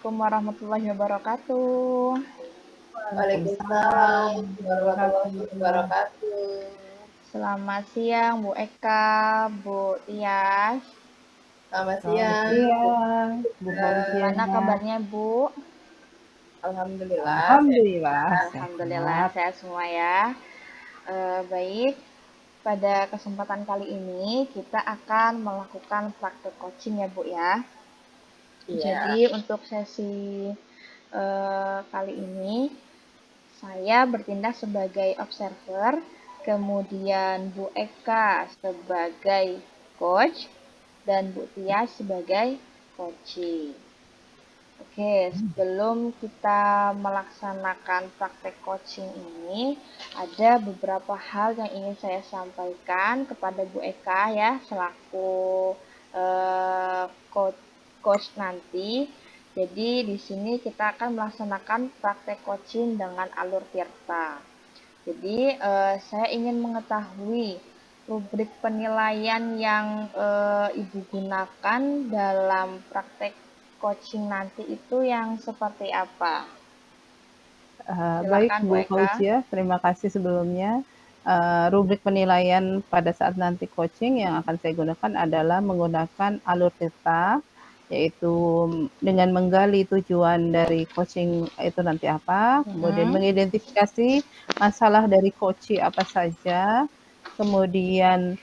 Assalamualaikum warahmatullahi wabarakatuh. Waalaikumsalam Waalaikumsalam warahmatullahi warahmatullahi. wabarakatuh. Selamat siang Bu Eka, Bu Tias. Selamat Selamat siang, Bu siang, Bu Ika. Gimana Fauzia. kabarnya Bu? Alhamdulillah Alhamdulillah sehat. Alhamdulillah sehat. sehat semua ya. Baik, pada kesempatan kali ini kita akan melakukan praktek coaching ya Bu ya. Iya, Jadi untuk sesi kali ini saya bertindak sebagai observer, kemudian Bu Eka sebagai coach, dan Bu Tia sebagai coaching. Oke, sebelum kita melaksanakan praktek coaching ini, ada beberapa hal yang ingin saya sampaikan kepada Bu Eka ya, selaku coach nanti. Jadi di sini kita akan melaksanakan praktek coaching dengan alur Tirta. Jadi saya ingin mengetahui rubrik penilaian yang Ibu gunakan dalam praktek coaching nanti itu yang seperti apa? Baik Silakan Bu Bu Eka. Fauzia, terima kasih sebelumnya. Rubrik penilaian pada saat nanti coaching yang akan saya gunakan adalah menggunakan alur Tirta, yaitu dengan menggali tujuan dari coaching itu nanti apa, kemudian mengidentifikasi masalah dari coachee apa saja, kemudian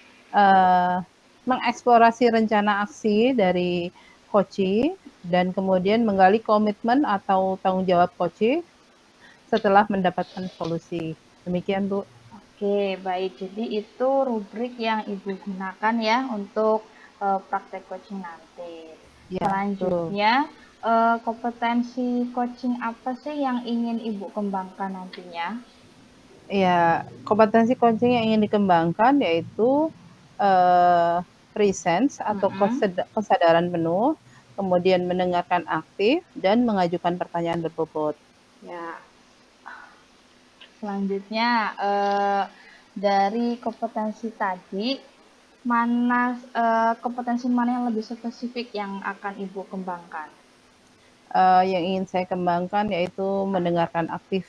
mengeksplorasi rencana aksi dari coachee, dan kemudian menggali komitmen atau tanggung jawab coachee setelah mendapatkan solusi. Demikian, Bu. Oke, baik. Jadi itu rubrik yang Ibu gunakan ya untuk praktek coaching nanti. Ya, betul. Selanjutnya, kompetensi coaching apa sih yang ingin Ibu kembangkan nantinya? Ya, kompetensi coaching yang ingin dikembangkan yaitu presence atau kesadaran penuh, kemudian mendengarkan aktif, dan mengajukan pertanyaan berbobot. Ya. Selanjutnya, dari kompetensi tadi, kompetensi mana yang lebih spesifik yang akan Ibu kembangkan? Yang ingin saya kembangkan yaitu mendengarkan aktif,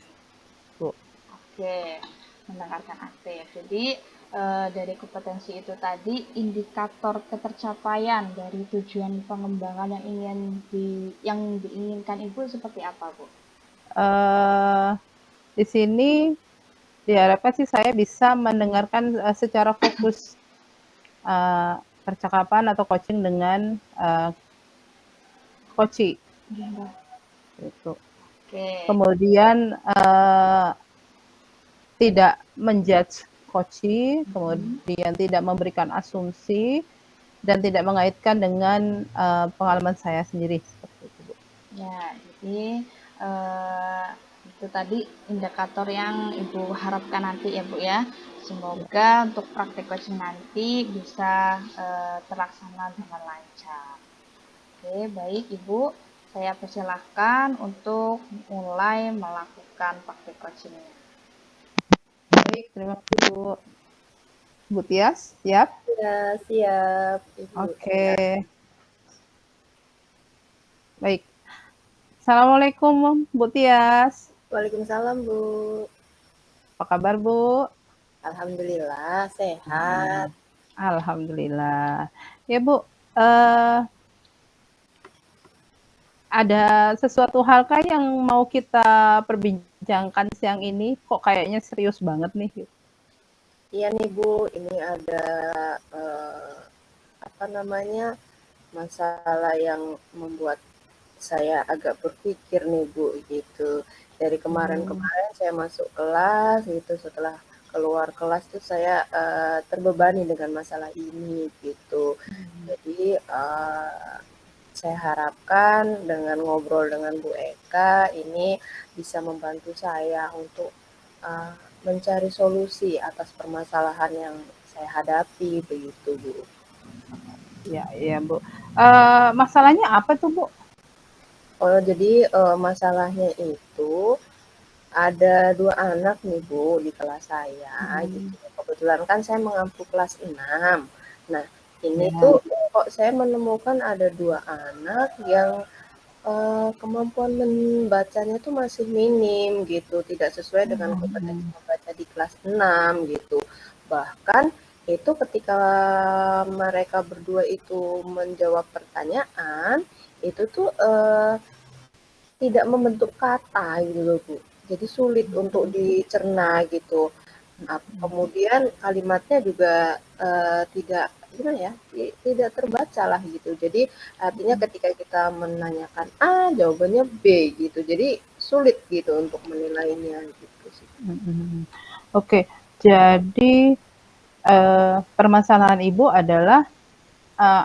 Bu. Oke, mendengarkan aktif. Jadi dari kompetensi itu tadi, indikator ketercapaian dari tujuan pengembangan yang diinginkan Ibu seperti apa, Bu? Di sini diharapkan sih saya bisa mendengarkan secara fokus percakapan atau coaching dengan coachee. Gitu. Oke. Kemudian tidak menjudge coachee, kemudian tidak memberikan asumsi, dan tidak mengaitkan dengan pengalaman saya sendiri. Seperti itu, Bu. Ya, jadi itu tadi indikator yang Ibu harapkan nanti ya Bu ya. Semoga untuk praktek coaching nanti bisa terlaksana dengan lancar. Oke, baik Ibu. Saya persilahkan untuk mulai melakukan praktek coachingnya. Baik, terima kasih Bu. Bu Tias, siap? Ya, siap, Ibu. Oke. Baik. Assalamualaikum, Bu Tias. Waalaikumsalam, Bu. Apa kabar, Bu? Alhamdulillah sehat. Alhamdulillah. Ya, Bu. Ada sesuatu halkah yang mau kita perbincangkan siang ini? Kok kayaknya serius banget nih? Iya nih, Bu. Ini ada masalah yang membuat saya agak berpikir nih, Bu, gitu. Dari kemarin-kemarin saya masuk kelas gitu, setelah keluar kelas tuh saya terbebani dengan masalah ini gitu. Jadi saya harapkan dengan ngobrol dengan Bu Eka ini bisa membantu saya untuk mencari solusi atas permasalahan yang saya hadapi begitu, Bu. Ya, Bu. Masalahnya apa tuh, Bu? Oh, jadi masalahnya itu ada 2 anak nih, Bu, di kelas saya gitu. Kebetulan kan saya mengampu kelas 6. Nah, ini tuh kok saya menemukan ada 2 anak yang Kemampuan membacanya tuh masih minim gitu, tidak sesuai dengan kompetensi membaca di kelas 6 gitu. Bahkan itu ketika mereka berdua itu menjawab pertanyaan, itu tuh, tidak membentuk kata gitu loh, Bu. Jadi sulit untuk dicerna gitu. Kemudian kalimatnya juga, tidak gimana ya, tidak terbaca lah gitu. Jadi artinya ketika kita menanyakan A, jawabannya B gitu. Jadi sulit gitu untuk menilainya gitu sih. Oke, jadi permasalahan Ibu adalah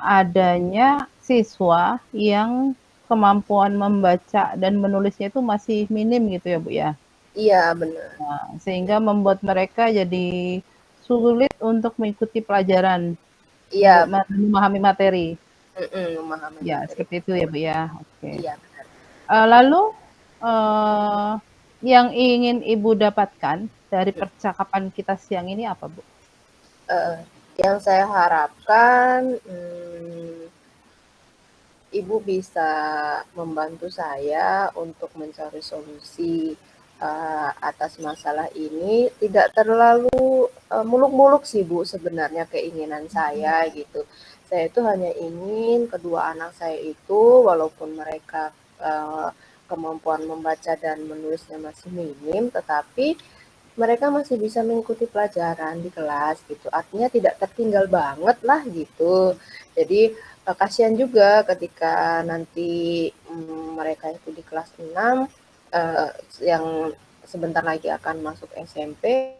adanya siswa yang kemampuan membaca dan menulisnya itu masih minim gitu ya Bu ya? Iya benar. Nah, sehingga membuat mereka jadi sulit untuk mengikuti pelajaran, Iya, memahami materi. memahami Ya, materi. seperti itu ya Bu ya. Oke. Iya benar. Lalu uh, yang ingin Ibu dapatkan dari percakapan kita siang ini apa Bu? Yang saya harapkan Ibu bisa membantu saya untuk mencari solusi atas masalah ini. Tidak terlalu muluk-muluk sih Bu sebenarnya keinginan saya gitu. Saya itu hanya ingin kedua anak saya itu walaupun mereka kemampuan membaca dan menulisnya masih minim, tetapi mereka masih bisa mengikuti pelajaran di kelas gitu. Artinya tidak tertinggal banget lah gitu. Jadi kasihan juga ketika nanti mereka itu di kelas 6 yang sebentar lagi akan masuk SMP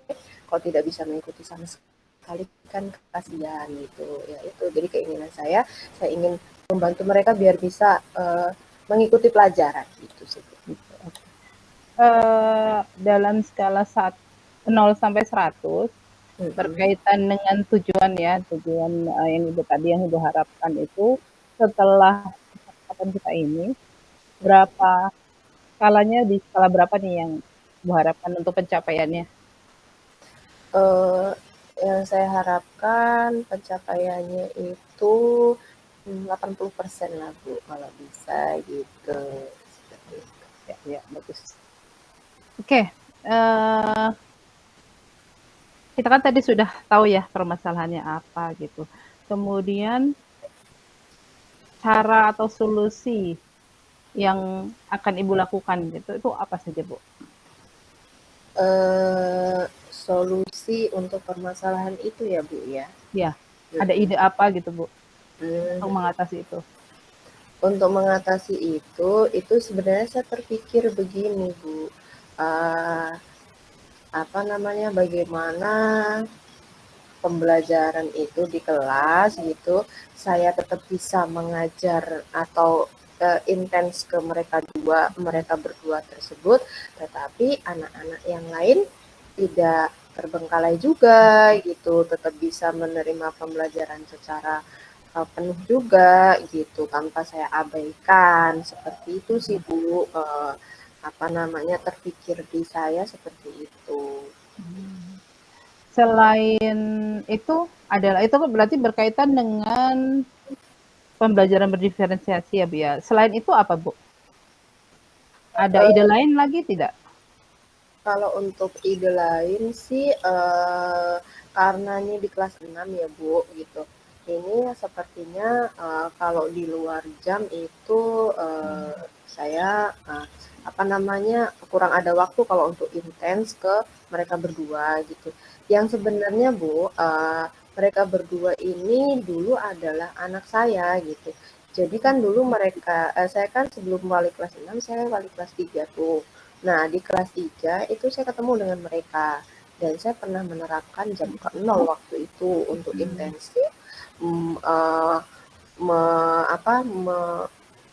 kalau tidak bisa mengikuti sama sekali kan kasihan gitu. Ya itu jadi keinginan saya ingin membantu mereka biar bisa mengikuti pelajaran gitu sih. Dalam skala 0 sampai 100 berkaitan dengan tujuan ya, tujuan yang Ibu tadi yang Ibu harapkan itu setelah percakapan kita ini, berapa skalanya di skala berapa nih yang Ibu harapkan untuk pencapaiannya? Yang saya harapkan pencapaiannya itu 80% lah Bu, kalau bisa gitu. Ya, bagus. Oke, kita kan tadi sudah tahu ya permasalahannya apa gitu. Kemudian cara atau solusi yang akan Ibu lakukan gitu, itu apa saja Bu? Solusi untuk permasalahan itu ya Bu ya? Ya, ada ide apa gitu Bu untuk mengatasi itu? Untuk mengatasi itu sebenarnya saya terpikir begini Bu, bagaimana pembelajaran itu di kelas gitu, saya tetap bisa mengajar atau intens ke mereka berdua tersebut, tetapi anak-anak yang lain tidak terbengkalai juga gitu, tetap bisa menerima pembelajaran secara penuh juga gitu, tanpa saya abaikan, seperti itu sih Bu, terpikir di saya seperti itu. Selain itu adalah itu berarti berkaitan dengan pembelajaran berdiferensiasi ya Bu ya. Selain itu apa Bu? Ada ide lain lagi tidak? Kalau untuk ide lain sih karena ini di kelas 6 ya Bu gitu. Ini sepertinya kalau di luar jam itu saya kurang ada waktu kalau untuk intens ke mereka berdua gitu. Yang sebenarnya Bu, mereka berdua ini dulu adalah anak saya gitu. Jadi kan dulu saya kan sebelum wali kelas 6, saya wali kelas 3 tuh. Nah, di kelas 3 itu saya ketemu dengan mereka dan saya pernah menerapkan jam ke-0 waktu itu untuk intensif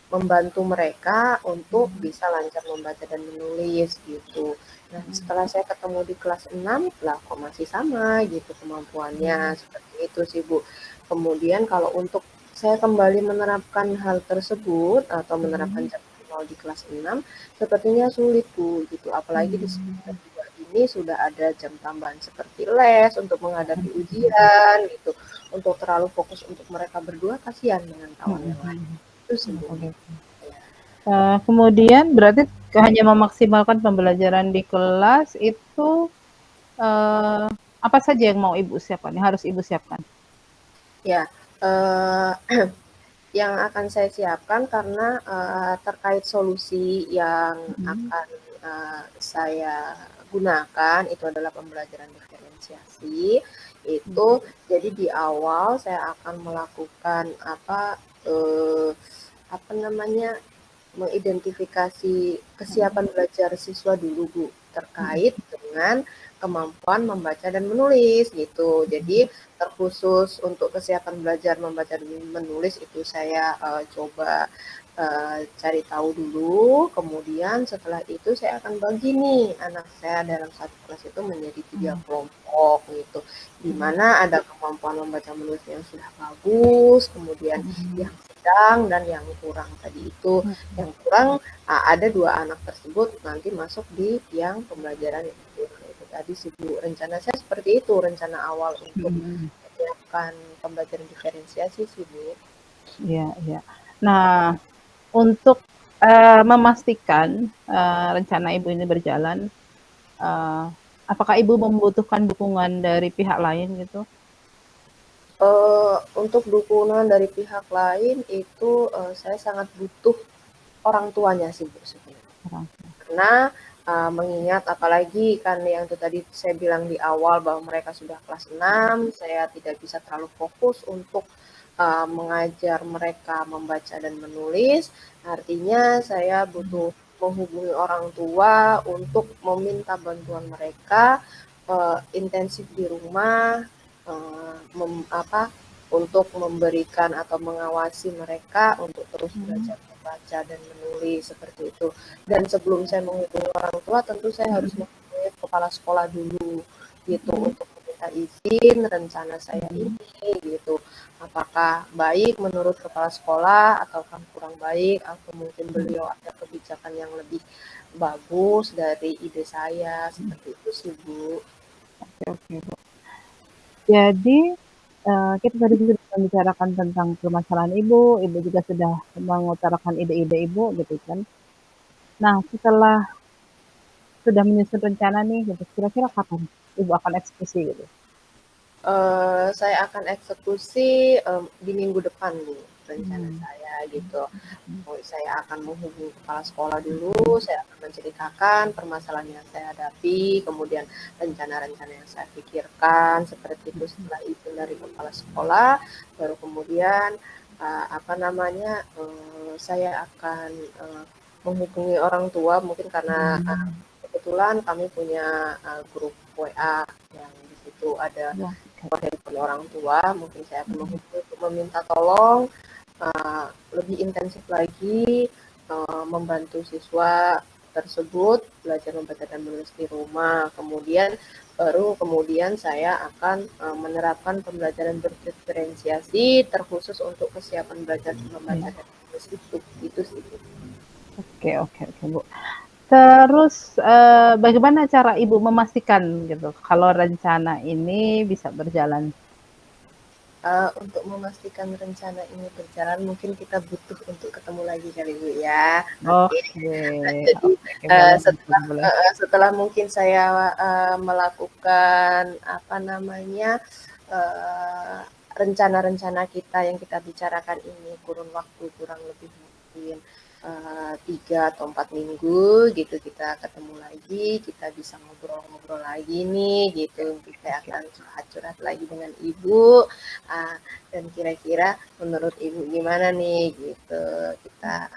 membantu mereka untuk bisa lancar membaca dan menulis gitu. Nah, setelah saya ketemu di kelas 6, lah kok masih sama gitu kemampuannya, seperti itu sih Bu. Kemudian kalau untuk saya kembali menerapkan hal tersebut atau menerapkan jam 0 di kelas 6, sepertinya sulit Bu gitu. Apalagi di semester 2 ini sudah ada jam tambahan seperti les untuk menghadapi ujian gitu. Untuk terlalu fokus untuk mereka berdua, kasihan dengan kawan yang lain. Itu sih Bu. Oke. Ya. Kemudian berarti hanya memaksimalkan pembelajaran di kelas itu, apa saja yang mau Ibu siapkan, yang harus Ibu siapkan? Ya, uh, yang akan saya siapkan karena terkait solusi yang akan saya gunakan itu adalah pembelajaran diferensiasi. Itu jadi di awal saya akan melakukan apa namanya, mengidentifikasi kesiapan belajar siswa dulu Bu, terkait dengan kemampuan membaca dan menulis gitu. Jadi terkhusus untuk kesiapan belajar membaca dan menulis itu saya coba cari tahu dulu, kemudian setelah itu saya akan bagi nih anak saya dalam satu kelas itu menjadi 3 kelompok gitu, di mana ada kemampuan membaca menulis yang sudah bagus, kemudian yang sedang dan yang kurang tadi itu. Yang kurang ada 2 anak tersebut nanti masuk di yang pembelajaran itu tadi sih Bu. Rencana saya seperti itu, rencana awal untuk menyiapkan pembelajaran diferensiasi sih Bu. Iya, iya. Nah, untuk memastikan rencana Ibu ini berjalan, apakah Ibu membutuhkan dukungan dari pihak lain gitu? Untuk dukungan dari pihak lain itu saya sangat butuh orang tuanya sih Bu sebenarnya. Karena mengingat apalagi kan yang itu tadi saya bilang di awal bahwa mereka sudah kelas 6, saya tidak bisa terlalu fokus untuk mengajar mereka membaca dan menulis. Artinya saya butuh menghubungi orang tua untuk meminta bantuan mereka intensif di rumah untuk memberikan atau mengawasi mereka untuk terus belajar membaca dan menulis seperti itu. Dan sebelum saya menghubungi orang tua, tentu saya harus menghubungi kepala sekolah dulu gitu untuk meminta izin rencana saya ini gitu. Apakah baik menurut kepala sekolah ataukah kurang baik atau mungkin beliau ada kebijakan yang lebih bagus dari ide saya seperti itu sih Bu. Oke, Bu. Jadi kita tadi sudah membicarakan tentang permasalahan Ibu juga sudah mengutarakan ide-ide Ibu gitu kan. Nah, setelah sudah menyusun rencana nih gitu, kira-kira kapan Ibu akan eksekusi gitu? Saya akan eksekusi di minggu depan Bu, rencana saya gitu. Saya akan menghubungi kepala sekolah dulu, saya akan menceritakan permasalahan yang saya hadapi, kemudian rencana-rencana yang saya pikirkan, seperti itu. Setelah itu dari kepala sekolah, baru kemudian saya akan menghubungi orang tua, mungkin karena kebetulan kami punya grup WA yang di situ ada handphone orang tua, mungkin saya akan menghubungi untuk meminta tolong lebih intensif lagi membantu siswa tersebut belajar membaca dan menulis di rumah. Kemudian saya akan menerapkan pembelajaran berdiferensiasi terkhusus untuk kesiapan belajar membaca dan menulis itu sih. Oke, Bu. Terus bagaimana cara Ibu memastikan gitu kalau rencana ini bisa berjalan? Untuk memastikan rencana ini berjalan, mungkin kita butuh untuk ketemu lagi kali Bu ya. Jadi setelah mungkin saya melakukan rencana-rencana kita yang kita bicarakan ini kurun waktu kurang lebih mungkin 3 atau 4 minggu gitu, kita ketemu lagi, kita bisa ngobrol-ngobrol lagi nih gitu, kita akan curhat-curhat lagi dengan Ibu, dan kira-kira menurut Ibu gimana nih gitu, kita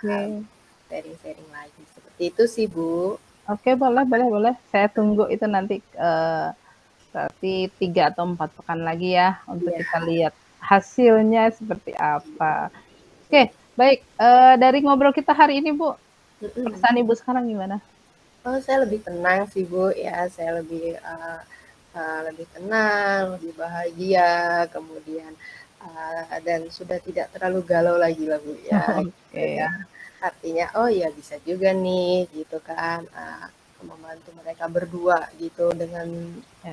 sharing-sharing lagi, seperti itu sih Bu. Oke, boleh. Saya tunggu itu nanti berarti 3 atau 4 pekan lagi ya untuk kita lihat hasilnya seperti apa. Oke, baik. Dari ngobrol kita hari ini Bu, perasaan Ibu sekarang gimana? Saya lebih tenang sih Bu ya, saya lebih tenang, lebih bahagia, kemudian dan sudah tidak terlalu galau lagi lah Bu ya. Ya. Artinya oh ya bisa juga nih gitu kan membantu mereka berdua gitu dengan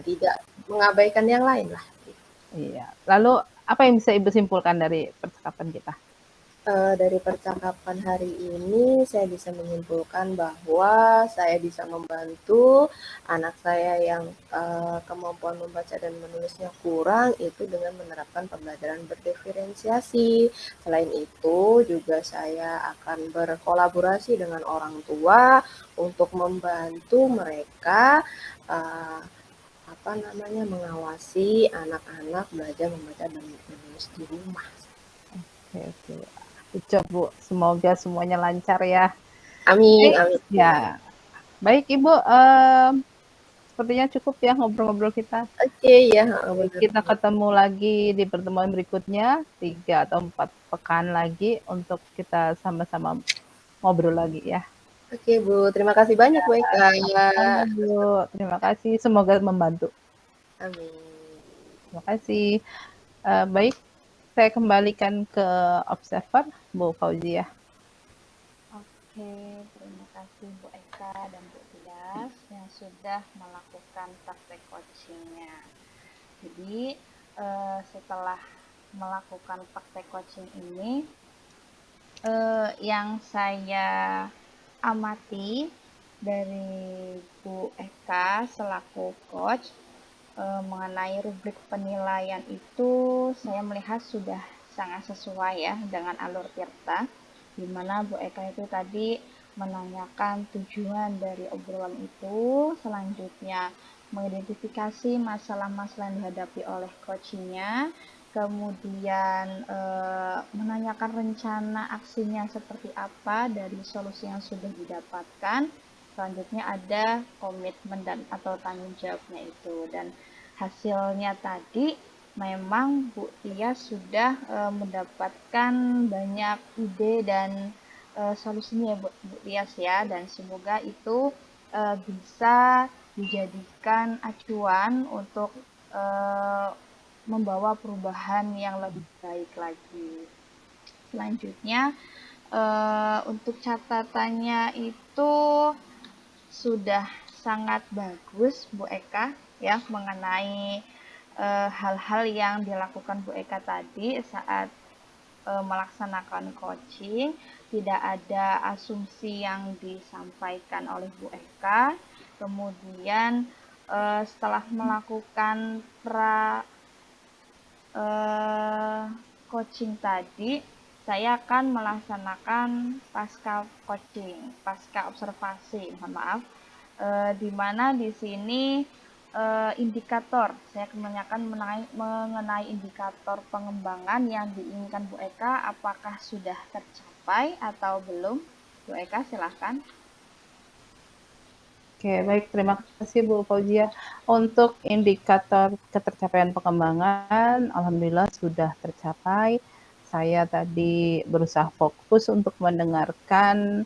tidak mengabaikan yang lain lah. Iya. Lalu apa yang bisa Ibu simpulkan dari percakapan kita? Dari percakapan hari ini saya bisa menyimpulkan bahwa saya bisa membantu anak saya yang kemampuan membaca dan menulisnya kurang itu dengan menerapkan pembelajaran berdiferensiasi. Selain itu juga saya akan berkolaborasi dengan orang tua untuk membantu mereka mengawasi anak-anak belajar membaca dan menulis di rumah. Oke. Ucap Bu, semoga semuanya lancar ya. Amin, Baik, amin. ya. Baik Ibu, sepertinya cukup ya ngobrol-ngobrol kita. Oke, ya, benar. Kita ketemu lagi di pertemuan berikutnya, 3 atau 4 pekan lagi untuk kita sama-sama ngobrol lagi ya. Oke, Bu. Terima kasih banyak, Bu Eka. Sama-sama Bu, terima kasih. Semoga membantu. Amin. Terima kasih. Baik, saya kembalikan ke observer, Bu Fauzia. Oke, terima kasih Bu Eka dan Bu Tias yang sudah melakukan praktek coachingnya. Jadi setelah melakukan praktek coaching ini, yang saya amati dari Bu Eka selaku coach mengenai rubrik penilaian itu saya melihat sudah sangat sesuai ya dengan alur Tirta, di mana Bu Eka itu tadi menanyakan tujuan dari obrolan itu, selanjutnya mengidentifikasi masalah-masalah yang dihadapi oleh coachingnya, kemudian menanyakan rencana aksinya seperti apa dari solusi yang sudah didapatkan. Selanjutnya ada komitmen dan atau tanggung jawabnya itu, dan hasilnya tadi memang Bu Tia sudah mendapatkan banyak ide dan solusinya Bu Tias ya, dan semoga itu bisa dijadikan acuan untuk membawa perubahan yang lebih baik lagi. Selanjutnya untuk catatannya itu sudah sangat bagus Bu Eka ya mengenai hal-hal yang dilakukan Bu Eka tadi saat melaksanakan coaching. Tidak ada asumsi yang disampaikan oleh Bu Eka. Kemudian setelah melakukan coaching tadi, saya akan melaksanakan pasca coaching, pasca observasi, mohon maaf, di mana di sini indikator, saya menanyakan mengenai indikator pengembangan yang diinginkan Bu Eka, apakah sudah tercapai atau belum? Bu Eka, silahkan. Oke, baik. Terima kasih Bu Fauzia. Untuk indikator ketercapaian pengembangan, alhamdulillah sudah tercapai. Saya tadi berusaha fokus untuk mendengarkan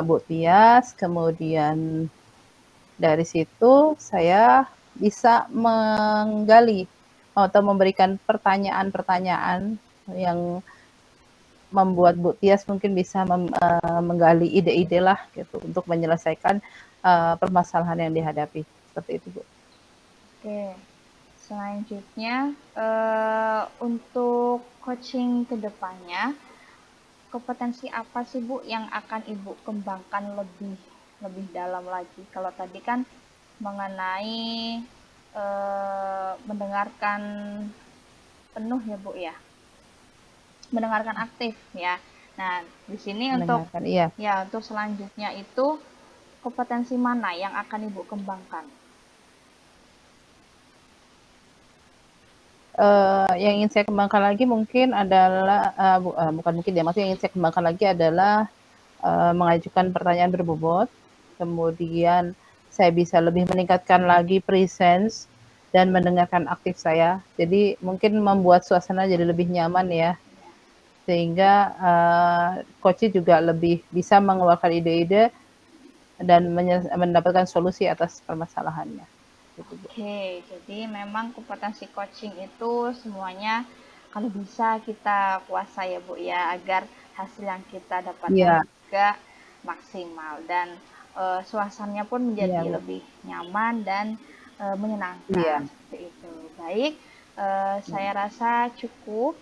Bu Tias, kemudian dari situ saya bisa menggali atau memberikan pertanyaan-pertanyaan yang membuat Bu Tias mungkin bisa menggali ide-ide lah gitu untuk menyelesaikan permasalahan yang dihadapi. Seperti itu, Bu. Oke, selanjutnya untuk coaching kedepannya, kompetensi apa sih Bu yang akan Ibu kembangkan lebih dalam lagi? Kalau tadi kan mengenai mendengarkan penuh ya Bu ya, mendengarkan aktif ya. Nah di sini untuk iya. ya untuk selanjutnya itu kompetensi mana yang akan Ibu kembangkan? Yang ingin saya kembangkan lagi mungkin adalah bukan mungkin ya, maksudnya yang ingin saya kembangkan lagi adalah mengajukan pertanyaan berbobot, kemudian saya bisa lebih meningkatkan lagi presence dan mendengarkan aktif saya. Jadi mungkin membuat suasana jadi lebih nyaman ya, sehingga coach juga lebih bisa mengeluarkan ide-ide dan mendapatkan solusi atas permasalahannya. Oke, jadi memang kompetensi coaching itu semuanya kalau bisa kita kuasai ya Bu ya, agar hasil yang kita dapatkan juga maksimal dan suasananya pun menjadi lebih nyaman dan menyenangkan. Seperti itu. Baik, saya rasa cukup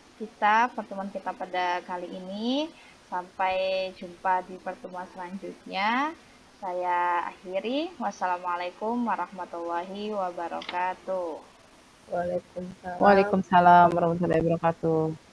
pertemuan kita pada kali ini. Sampai jumpa di pertemuan selanjutnya. Saya akhiri. Wassalamualaikum warahmatullahi wabarakatuh. Waalaikumsalam. Waalaikumsalam warahmatullahi wabarakatuh.